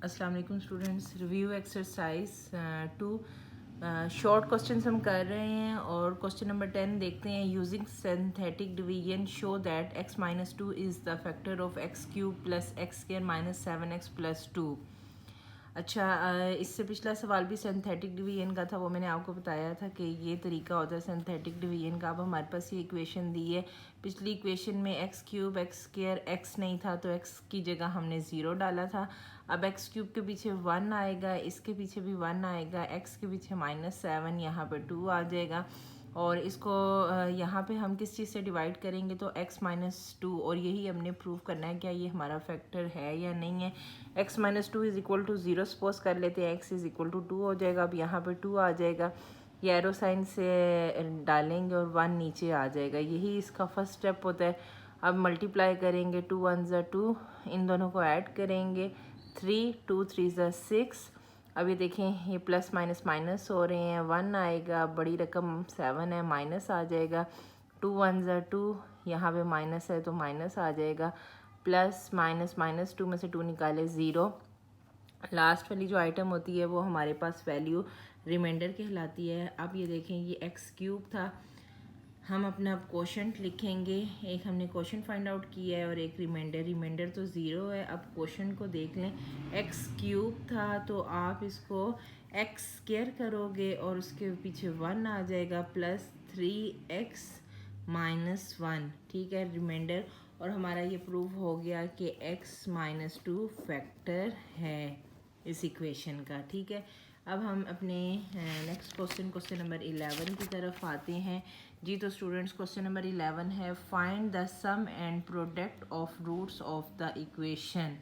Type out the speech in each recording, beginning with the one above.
अस्सलाम वालेकुम students. Review exercise 2 short questions हम कर रहे हैं और क्वेश्चन नंबर 10 देखते हैं। Using synthetic division show that x माइनस 2 is the factor of x cube plus x square minus 7x plus 2। अच्छा, इससे पिछला सवाल भी सिंथेटिक डिवीजन का था, वो मैंने आपको बताया था कि ये तरीका होता है सिंथेटिक डिवीजन का। अब हमारे पास ये इक्वेशन दी है। पिछली इक्वेशन में x cube x square x नहीं था तो एक्स की जगह हमने ज़ीरो डाला था। अब एक्स क्यूब के पीछे 1 आएगा, इसके पीछे भी 1 आएगा, एक्स के पीछे -7, यहाँ पर 2 आ जाएगा। और इसको यहाँ पे हम किस चीज़ से डिवाइड करेंगे तो x माइनस 2, और यही हमने प्रूव करना है क्या ये हमारा फैक्टर है या नहीं है। x माइनस 2 इज़ इक्वल टू 0 सपोज कर लेते हैं, x इज़ इक्वल टू 2 हो जाएगा। अब यहाँ पे 2 आ जाएगा, ये एरो साइन से डालेंगे और 1 नीचे आ जाएगा। यही इसका फर्स्ट स्टेप होता है। अब मल्टीप्लाई करेंगे, 2 1 ज़ा 2, इन दोनों को ऐड करेंगे, 3 2 3 ज़ा 6। अब ये देखें, ये प्लस माइनस माइनस हो रहे हैं, 1 आएगा, बड़ी रकम 7 है, माइनस आ जाएगा। 2 1 ज़ा 2, यहाँ पे माइनस है तो माइनस आ जाएगा। प्लस माइनस माइनस 2 में से 2 निकाले 0। लास्ट वाली जो आइटम होती है वो हमारे पास वैल्यू रिमाइंडर कहलाती है। अब ये देखें, ये एक्स क्यूब था, हम अपना क्वोशंट लिखेंगे। एक हमने क्वोशंट फाइंड आउट किया है और एक रिमाइंडर तो 0 है। अब क्वोशंट को देख लें, एक्स क्यूब था तो आप इसको एक्स स्क्वायर करोगे और उसके पीछे 1 आ जाएगा, प्लस 3x माइनस 1, ठीक है, रिमाइंडर। और हमारा ये प्रूव हो गया कि x माइनस 2 फैक्टर है इस इक्वेशन का, ठीक है। अब हम अपने नेक्स्ट क्वेश्चन नंबर 11 की तरफ आते हैं जी। तो स्टूडेंट्स, क्वेश्चन नंबर 11 है, find the sum and product of roots of the equation.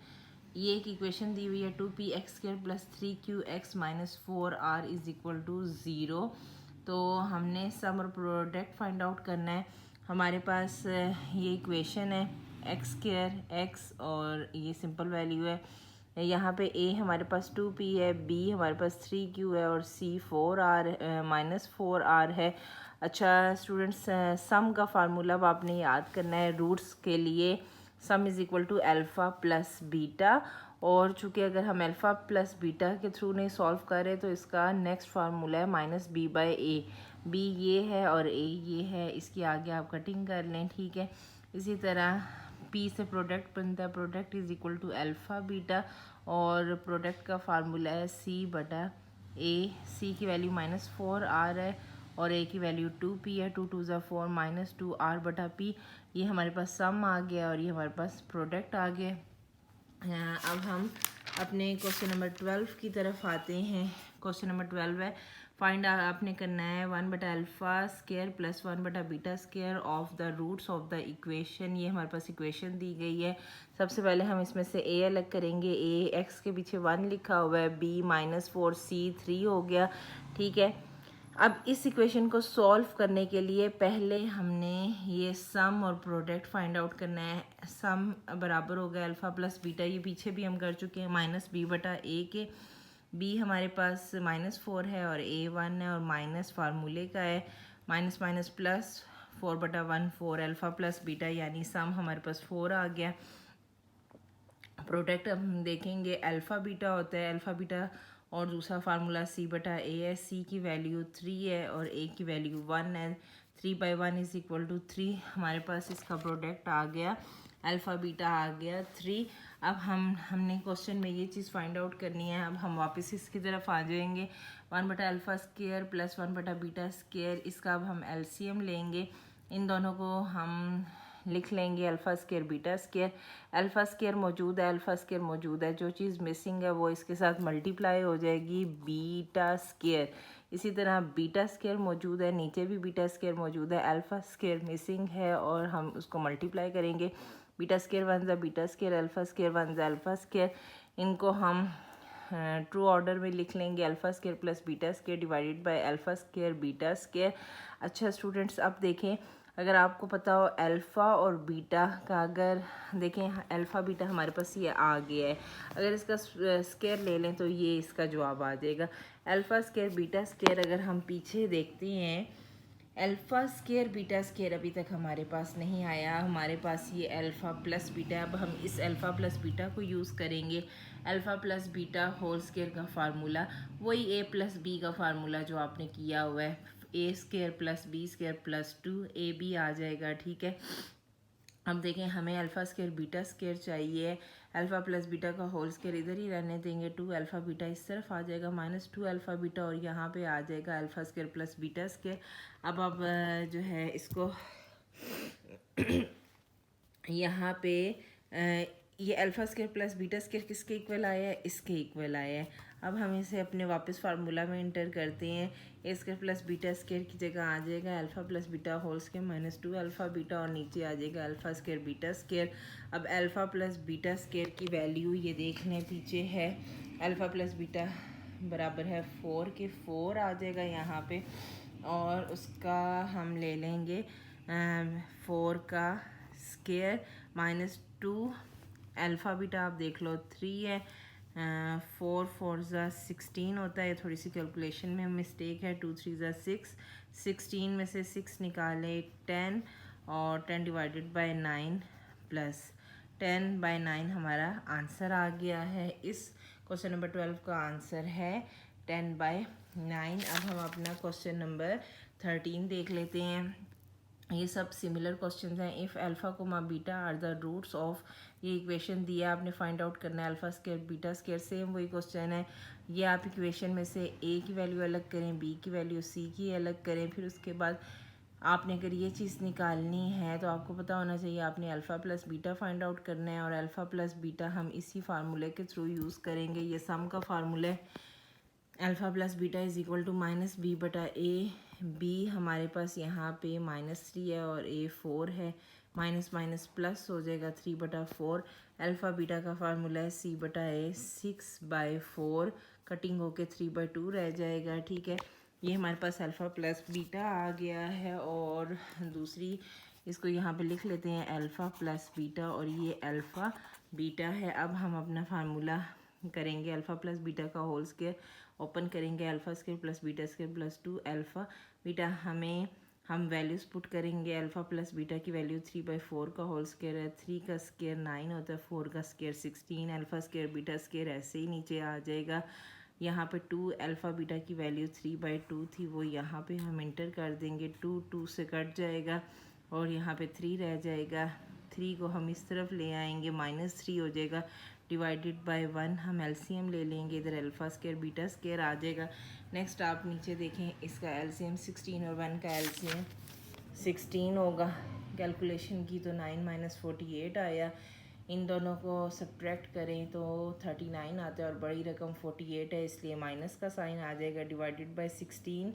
ये एक इक्वेशन दी हुई है, 2p(x² plus 3q(x minus 4r) is equal to 0। तो हमने सम और प्रोडक्ट फाइंड आउट करना है। हमारे पास ये इक्वेशन है, x² x और ये सिंपल वैल्यू है। यहाँ पे a हमारे पास 2p है, b हमारे पास 3q है और c 4r माइनस 4r है। अच्छा स्टूडेंट्स, सम का फार्मूला अब आपने याद करना है रूट्स के लिए। Sum is equal to alpha plus beta, और चूँकि अगर हम अल्फ़ा प्लस बीटा के थ्रू नहीं सॉल्व करें तो इसका नेक्स्ट फार्मूला है minus b by a. B ये है और ए ये है, इसकी आगे आप कटिंग कर लें, ठीक है। इसी तरह पी से प्रोडक्ट बनता है, product is equal to alpha beta, और प्रोडक्ट का फार्मूला है सी बटा ए। सी की वैल्यू -4r है और ए की वैल्यू 2p है, 2 2 ज़ा 4 माइनस 2r बटा p। ये हमारे पास सम आ गया और ये हमारे पास प्रोडक्ट आ गया। अब हम अपने क्वेश्चन नंबर 12 की तरफ आते हैं। क्वेश्चन नंबर 12 है, फाइंड आपने करना है 1 बटा अल्फ़ा स्क्वायर प्लस 1 बटा beta square of the roots of the equation. ये हमारे पास इक्वेशन दी गई है। सबसे पहले हम इसमें से a अलग करेंगे। a x के पीछे 1 लिखा हुआ है, b -4 c 3 हो गया, ठीक है। अब इस इक्वेशन को सॉल्व करने के लिए पहले हमने ये सम और प्रोडक्ट फाइंड आउट करना है। सम बराबर हो गया अल्फ़ा प्लस बीटा, ये पीछे भी हम कर चुके हैं, माइनस बी बटा ए के। बी हमारे पास -4 है और ए 1 है और माइनस फार्मूले का है, माइनस माइनस प्लस 4 बटा 1 4 अल्फ़ा प्लस बीटा, यानी सम हमारे पास 4 आ गया। प्रोडक्ट हम देखेंगे, अल्फ़ा बीटा होता है, अल्फ़ा बीटा, और दूसरा फार्मूला सी बटा ए है। सी की वैल्यू 3 है और ए की वैल्यू 1 है। 3 बाई 1 इज़ इक्वल टू 3। हमारे पास इसका प्रोडक्ट आ गया, अल्फ़ा बीटा आ गया 3। अब हमने क्वेश्चन में ये चीज़ फाइंड आउट करनी है। अब हम वापस इसकी तरफ आ जाएंगे। 1 बटा अल्फ़ा स्क्वायर प्लस 1 बटा बीटा स्क्वायर, इसका अब हम एलसीएम लेंगे। इन दोनों को हम लिख लेंगे alpha square beta square. Alpha square मौजूद है, अल्फ़ा स्क्वायर मौजूद है, जो चीज़ मिसिंग है वो इसके साथ मल्टीप्लाई हो जाएगी, बीटा स्क्वायर। इसी तरह बीटा स्क्वायर मौजूद है, नीचे भी बीटा स्क्वायर मौजूद है, अल्फ़ा स्क्वायर मिसिंग है और हम उसको मल्टीप्लाई करेंगे। बीटा स्क्वायर 1 ज़ा बीटा स्क्वायर, अल्फ़ा स्क्वायर 1 ज़ा अल्फ़ा स्क्वायर। इनको हम ट्रू ऑर्डर में लिख लेंगे, alpha square plus beta square divided by alpha square beta square. अच्छा स्टूडेंट्स, अब देखें, अगर आपको पता हो अल्फ़ा और बीटा का, अगर देखें अल्फ़ा बीटा हमारे पास ये आ गया है, अगर इसका स्क्वायर ले लें तो ये इसका जवाब आ जाएगा। अल्फ़ा स्क्वायर बीटा स्क्वायर अगर हम पीछे देखते हैं, अल्फ़ा स्केयर बीटा स्केयर अभी तक हमारे पास नहीं आया, हमारे पास ये अल्फ़ा प्लस बीटा है। अब हम इस अल्फ़ा प्लस बीटा को यूज़ करेंगे। Alpha plus beta whole square का फार्मूला वही ए प्लस बी का फार्मूला जो आपने किया हुआ है, A square plus B square plus 2ab आ जाएगा, ठीक है। अब देखें हमें अल्फ़ा स्केयर बीटा स्केयर चाहिए। अल्फ़ा प्लस बीटा का होल स्केयर इधर ही रहने देंगे, 2 अल्फ़ा बीटा इस तरफ आ जाएगा, -2 अल्फ़ा बीटा, और यहाँ पे आ जाएगा alpha square plus beta square. अब आप जो है इसको यहाँ पे ये alpha square plus beta square किसके इक्वल आया है, इसके इक्वल आया है। अब हम इसे अपने वापस फार्मूला में इंटर करते हैं। A square plus beta square की जगह आ जाएगा alpha plus beta whole square -2 alpha beta, और नीचे आ जाएगा अल्फ़ा स्केयर बीटा स्केयर। अब अल्फ़ा प्लस बीटा स्केयर की वैल्यू ये देख लें पीछे है, अल्फ़ा प्लस बीटा बराबर है 4 के, 4 आ जाएगा यहाँ पे, और उसका हम ले लेंगे 4 का स्केयर -2 अल्फ़ा बीटा, आप देख लो 3 है, 4 4 ज़ा 16 होता है, थोड़ी सी कैलकुलेशन में मिस्टेक है, 2 3 ज़ा 6, 16 में से 6 निकाले 10, और 10 डिवाइडेड बाय 9 प्लस 10/9 हमारा आंसर आ गया है। इस क्वेश्चन नंबर 12 का आंसर है 10/9। अब हम अपना क्वेश्चन नंबर 13 देख लेते हैं। ये सब सिमिलर क्वेश्चंस हैं। If alpha comma beta are the roots of, ये इक्वेशन दिया, आपने फाइंड आउट करना है alpha square beta square, same वही क्वेश्चन है। ये आप इक्वेशन में से ए की वैल्यू अलग करें, बी की वैल्यू सी की अलग करें, फिर उसके बाद आपने अगर ये चीज़ निकालनी है तो आपको पता होना चाहिए आपने alpha plus beta find out करना है, और अल्फ़ा प्लस बीटा हम इसी फार्मूले के थ्रू यूज़ करेंगे। ये सम का फार्मूला है, alpha plus beta is equal to -b/a। B हमारे पास यहाँ पे -3 है और a 4 है, माइनस माइनस प्लस हो जाएगा 3/4। अल्फ़ा बीटा का फार्मूला है c/a, 6/4 कटिंग होके 3/2 रह जाएगा, ठीक है। ये हमारे पास अल्फ़ा प्लस बीटा आ गया है, और दूसरी इसको यहाँ पे लिख लेते हैं अल्फ़ा प्लस बीटा, और ये अल्फ़ा बीटा है। अब हम अपना फार्मूला करेंगे अल्फ़ा प्लस बीटा का होल स्केयर, ओपन करेंगे alpha square plus beta square plus 2 alpha beta, हम वैल्यूज़ पुट करेंगे। अल्फ़ा प्लस बीटा की वैल्यू 3/4 का होल स्केयर है, 3 का स्केयर 9 होता है, 4 का square 16, alpha square beta square ऐसे ही नीचे आ जाएगा। यहाँ पे 2 अल्फ़ा बीटा की वैल्यू 3/2 थी, वो यहाँ पे हम इंटर कर देंगे, 2 2 से कट जाएगा, और यहाँ पे 3 रह जाएगा। 3 को हम इस तरफ ले आएंगे, -3 हो जाएगा, डिवाइडेड बाय 1 हम एलसीएम ले लेंगे, इधर अल्फ़ा स्केयर बीटा स्केयर आ जाएगा। नेक्स्ट आप नीचे देखें, इसका एलसीएम 16 और 1 का एलसीएम 16 होगा, कैलकुलेशन की तो 9 - 48 आया। इन दोनों को सब्ट्रैक्ट करें तो 39 आता है, और बड़ी रकम 48 है, इसलिए माइनस का साइन आ जाएगा, डिवाइडेड बाय 16।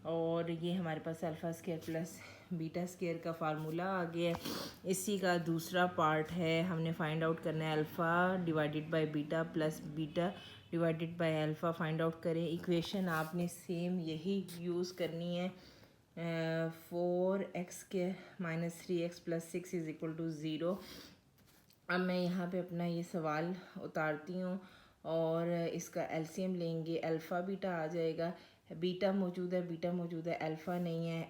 और ये हमारे पास alpha square plus beta square का फार्मूला आ गया है। इसी का दूसरा पार्ट है, हमने फाइंड आउट करना है alpha divided by beta plus beta divided by alpha find out करें। इक्वेशन आपने सेम यही यूज़ करनी है, 4x के -3x + 6 = 0। अब मैं यहाँ पे अपना ये सवाल उतारती हूँ, और इसका एलसीएम लेंगे, अल्फ़ा बीटा आ जाएगा, बीटा मौजूद है, बीटा मौजूद है, अल्फ़ा नहीं है,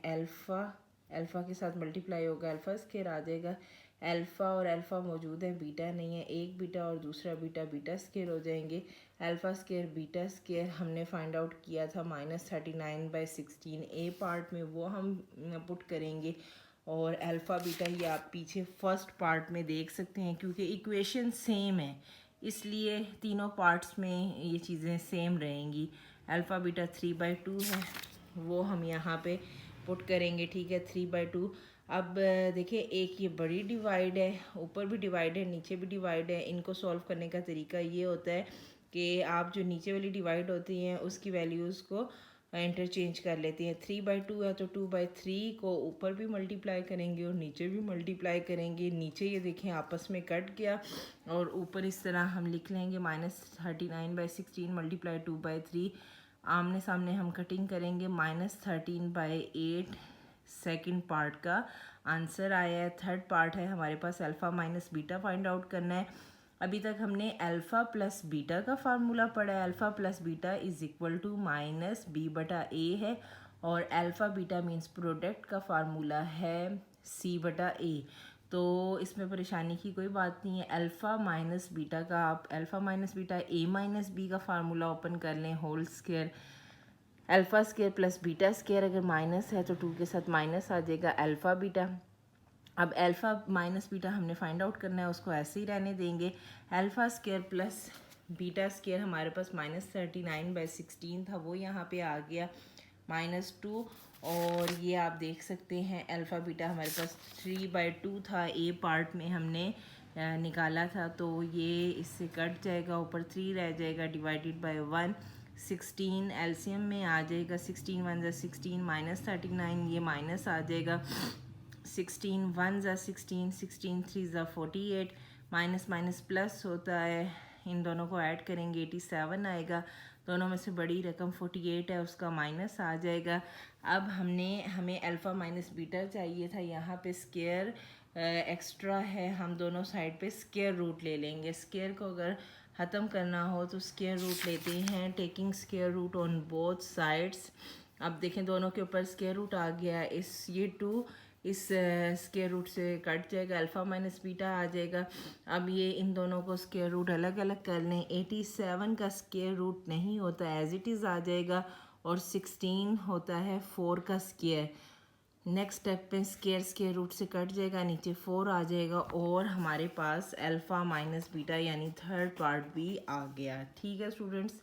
अल्फ़ा के साथ मल्टीप्लाई होगा, अल्फ़ा स्केयर आ जाएगा, अल्फ़ा और अल्फ़ा मौजूद है, बीटा नहीं है, एक बीटा और दूसरा बीटा बीटा स्केयर हो जाएंगे। अल्फ़ा स्केयर बीटा स्केयर हमने फाइंड आउट किया था -39/16 ए पार्ट में, वो हम पुट करेंगे, और अल्फ़ा बीटा ये आप पीछे फर्स्ट पार्ट में देख सकते हैं, क्योंकि इक्वेशन सेम है इसलिए तीनों पार्ट्स में ये चीज़ें सेम रहेंगी। अल्फ़ा बीटा 3/2 है, वो हम यहाँ पे पुट करेंगे, ठीक है, 3/2। अब देखिए, एक ये बड़ी डिवाइड है, ऊपर भी डिवाइड है, नीचे भी डिवाइड है। इनको सॉल्व करने का तरीका ये होता है कि आप जो नीचे वाली डिवाइड होती हैं उसकी वैल्यूज़ को इंटरचेंज कर लेती हैं। 3/2 है तो 2/3 को ऊपर भी मल्टीप्लाई करेंगे और नीचे भी मल्टीप्लाई करेंगे। नीचे ये देखें आपस में कट गया, और ऊपर इस तरह हम लिख लेंगे -39/16 × 2/3। आमने सामने हम कटिंग करेंगे, -13/8 सेकंड पार्ट का आंसर आया है। थर्ड पार्ट है हमारे पास alpha minus beta find out करना है। अभी तक हमने अल्फ़ा प्लस बीटा का फार्मूला पढ़ा है, alpha plus beta is equal to -b/a है, और अल्फ़ा बीटा मीन्स प्रोडक्ट का फार्मूला है C/A। तो इसमें परेशानी की कोई बात नहीं है। अल्फ़ा माइनस बीटा का आप alpha minus beta A minus b का फार्मूला ओपन कर लें, whole square alpha square plus beta square, अगर माइनस है तो 2 के साथ माइनस आ जाएगा अल्फ़ा बीटा। अब अल्फ़ा माइनस बीटा हमने फाइंड आउट करना है, उसको ऐसे ही रहने देंगे। Alpha square plus beta square हमारे पास -39/16 था, वो यहाँ पे आ गया -2। और ये आप देख सकते हैं अल्फ़ा बीटा हमारे पास 3/2 था, ए पार्ट में हमने निकाला था, तो ये इससे कट जाएगा, ऊपर 3 रह जाएगा डिवाइडेड बाय 1। 16 एलसीएम में आ जाएगा, 16 1 ज़ा 16 -39, ये माइनस आ जाएगा। 16 1 ज़ा 16, 16 3 ज़ा 48, माइनस माइनस प्लस होता है, इन दोनों को ऐड करेंगे 87 आएगा। दोनों में से बड़ी रकम 48 है, उसका माइनस आ जाएगा। अब हमें अल्फ़ा माइनस बीटा चाहिए था, यहाँ पे स्क्वायर एक्स्ट्रा है, हम दोनों साइड पे स्क्वायर रूट ले लेंगे। स्क्वायर को अगर ख़त्म करना हो तो स्क्वायर रूट लेते हैं, taking square root on both sides. अब देखें दोनों के ऊपर स्क्वायर रूट आ गया, ये 2 इस स्क्वायर रूट से कट जाएगा, अल्फ़ा माइनस बीटा आ जाएगा। अब ये इन दोनों को स्क्वायर रूट अलग अलग कर लें। 87 का स्क्वायर रूट नहीं होता, एज इट इज़ आ जाएगा, और 16 होता है 4 का स्क्वायर। नेक्स्ट स्टेप पे स्क्वायर रूट से कट जाएगा, नीचे 4 आ जाएगा, और हमारे पास अल्फ़ा माइनस बीटा यानी थर्ड पार्ट भी आ गया। ठीक है स्टूडेंट्स,